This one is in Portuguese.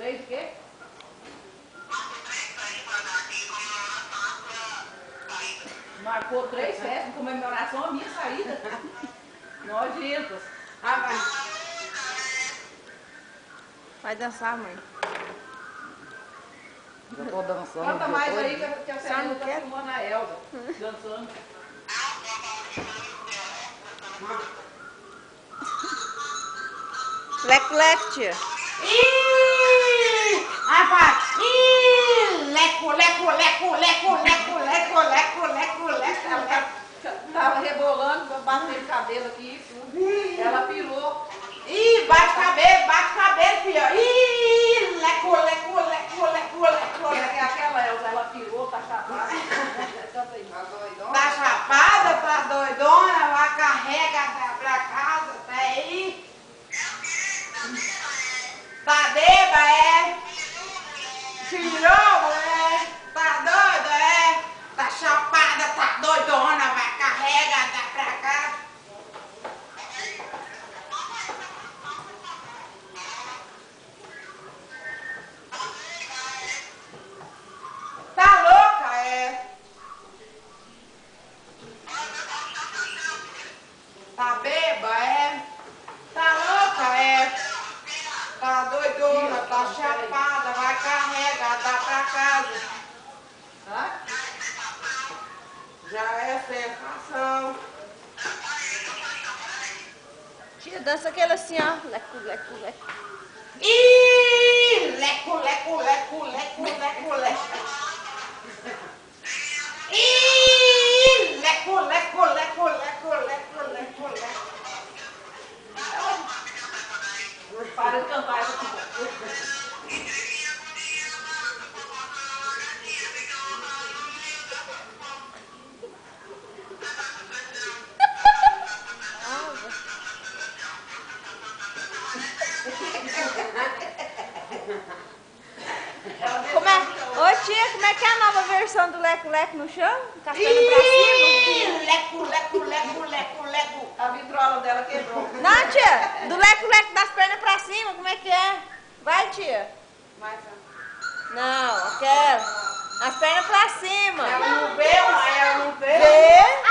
3 o quê? Marcou 3 festas em comemoração à minha saída. Nojentas. Ah, vai. Vai dançar, mãe. Já tô dançando. Canta mais aí que a Só Fernanda não tá quer? filmando a Elza. Dançando. Leco, tia. Ih! Ai, vai! Ih! Leco, leco, leco, leco, leco, leco, leco, leco, leco. Ela tava rebolando, batendo cabelo aqui e tudo. Ela pirou. Ih, bate cabelo, filha. Ih! Leco, leco, leco, leco, leco, leco. Aquela Elza, ela pirou, tá chapada. Canta aí. Tá chapada, tá doidona, vai carrega pra casa, tá aí. Tá beba, é? Tirou, é? Tá doida, é? Tá chapada, tá doidona, vai carrega pra casa. Tá louca, é? Tá beba, é? Tá louca, é? Tá doidona, tá chapada, vai carregar, dá pra casa. Hã? Já é sensação. Tia, dança aquele assim, ó. Leco, leco, leco. Ih, leco, leco, leco, leco, leco, leco. Ih, leco, leco, leco, leco, leco, leco, leco. Para de cantar essa aqui. Como é? Ô, tia, como é que é a nova versão do leco, leco no chão? Tá ficando pra cima? Ih, leco, leco, leco, leco, leco. A vitrola dela quebrou. Não, tia, do leco, leco das pernas pra cima, como é que é? Vai, tia. Não, aquela. As pernas pra cima. Ela não veio, mas ela não veio. Vê.